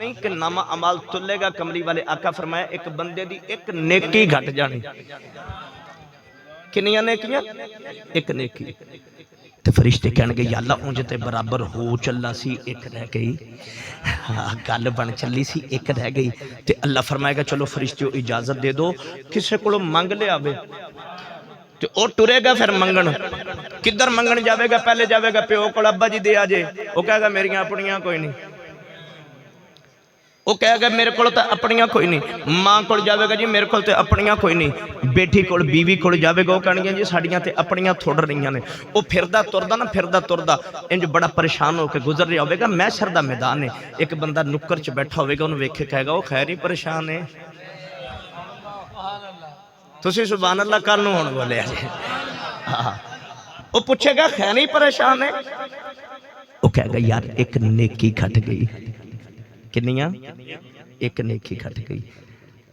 नहीं कि नामा अमाल तुलेगा। कमली वाले आका फरमाया एक बंदे दी एक नेकी घट जानी। किनियां नेकियां? एक नेकी। ते फरिश्ते कहणगे या अल्लाह उंज ते बराबर हो चला सी, एक रह गई। गल बन चली सी, एक रह गई। ते अल्लाह फरमाएगा चलो फरिश्ते इजाजत दे दो, किसी को मंग लिया ते ओ टुरेगा फिर मंगण। किधर मंगण जाएगा? पहले जाएगा प्यो को, अब्बा जी दे आजे। वो कहेगा मेरिया अपनियां कोई नहीं। वो कहेगा मेरे को तो अपनियां कोई नहीं। मां को जाएगा जी मेरे को तो अपनियां कोई नहीं। बेटी को बीवी को जाएगा, वो कहेंगे जी साड़ियां ते अपनियां थोड़ रही ने। वो फिरदा तुरदा ना, फिरदा तुरदा इंज बड़ा परेशान होकर गुजर रहा होगा। मैशर दा मैदान है, एक बंदा नुक्कर च बैठा होगा, उन्हें वेखे कहेगा वो खैर ही परेशान है। तुसी सुभान अल्लाह कल नूं हुण बोलिया जी। वो पूछेगा खैर ही परेशान है। वो कहेगा यार एक नेकी घट गई। किनियां? एक नेकी घट गई।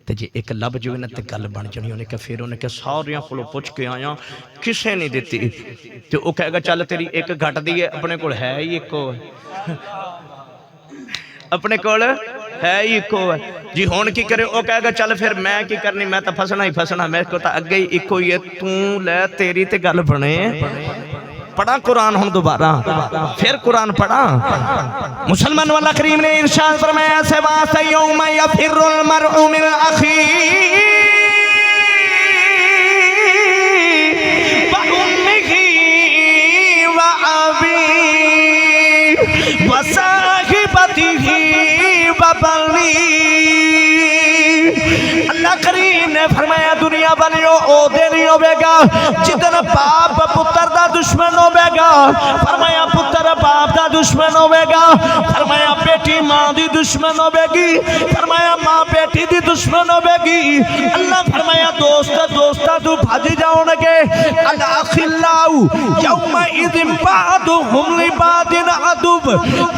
तो जे एक लभ जाए ना तो गल बन जानी। उन्हें कहा फिर उन्हें कहा सारियां कोलों पुछ के आया, किसे नहीं दिती। तो वह कहेगा चल तेरी एक घटदी है, अपने को है ही इको, अपने को है ही इको है जी। हुण की करे? वह कहेगा चल फिर मैं की करनी, मैं तो फसना ही फसना, मेरे को तो अगे ही इको ही है, तू लै तेरी तो गल बने। पढ़ा कुरान हुण दोबारा, फिर कुरान पढ़ा। मुसलमान वाला करीम ने इरशाद फरमाया ऐसे वास्ते यौम यफिरुल मरउ मिन अखीही व उम्मिही व अबीही व साहिबतिही व बनीही। अल्लाह करीम ने फरमाया दुनिया वालियो ओ दिन होगा जिदन बाप पुत्र दा दुश्मन होगा। फरमाया पुत्र बाप दा दुश्मन होगा। फरमाया बेटी मां दी दुश्मन होगी। फरमाया मां बेटी दी दुश्मन होगी। अल्लाह फरमाया दोस्त दोस्ता तू भज जाओगे। अल-अखिल्लाउ यौमा इज़िन बादुहुम लिबादिन अदुब।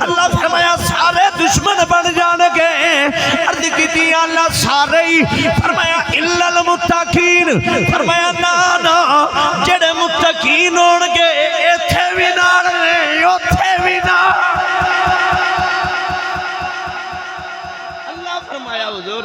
अल्लाह फरमाया सारे दुश्मन बन जाएंगे। अर्ज की अल्लाह सारे ही। फरमाया इल्लल मुत्तकीन। फरमाया ना ना जेड़े मुत्तकीन होणगे इत्थे भी नाल ने उत्थे भी नाल। अल्लाह फरमाया हुजूर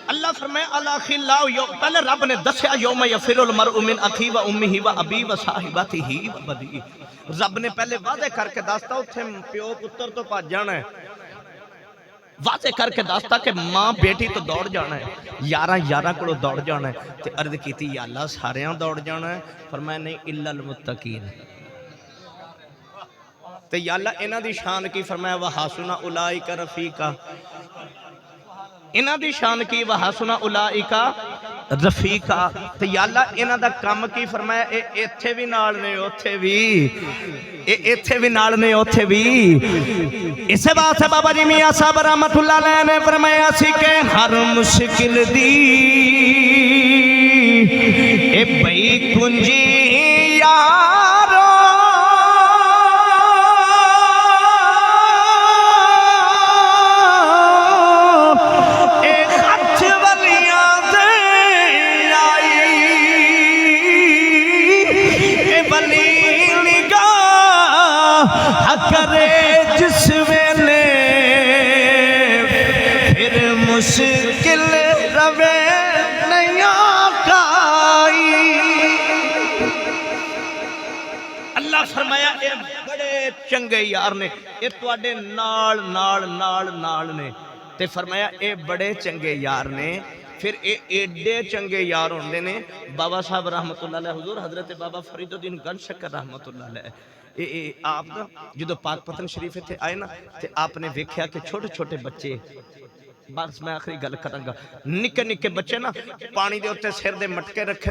अल्लाह फरमाया अल-अखिल्लाउ पहले रब ने दस्या यौम यफिरुल मरउ मिन अखी व उम्मिही व अबी व साहिबतिही व बनी। रब ने पहले वादे करके दसता उत्थे प्यो पुत्र तो भज जाना है। वादे करके दसता कि मां बेटी तो दौड़ जाना है, यारा यारा को दौड़ जाना है। ते अर्ज की या अल्लाह सारियां दौड़ जाना है। फरमाया नहीं इल्लल मुत्तकीन। ते या अल्लाह इन्हां दी शान की? फरमाया व हासुना उलाइका रफीका। इन्हां दी शान की? व हासुना उलाइका रफीका। ते या अल्लाह इन्हां दा काम की? फरमाया ए इत्थे भी नाल ने उत्थे भी, ए इत्थे भी नाल ने उत्थे भी। इसे बात है बाबा जी मियां साहब रहमतुल्लाह अलैह ने फरमाया सी के हर मुश्किल दी ए भई कुंजी यारो करे जिस वेले फिर मुश्किल रवे नैया काई। अल्लाह फरमाया ये बड़े चंगे यार ने, ये तुहाडे नाल नाल नाल नाल ने। ते फरमाया ये बड़े चंगे यार ने। फिर ये एडे चंगे यार होंदे ने। बाबा साहब रहमतुल्लाह अलैह हुजूर हजरत बाबा फरीदुद्दीन गंजशकर रहमतुल्लाह अलैह आप ना जो पाकपतन शरीफ इत्थे आए ना तो आपने वेख्या कि छोटे छोटे बच्चे, बस मैं आखिरी गल करांगा, निक्के निक्के बच्चे ना पानी दे उत्ते सिर दे मटके रखे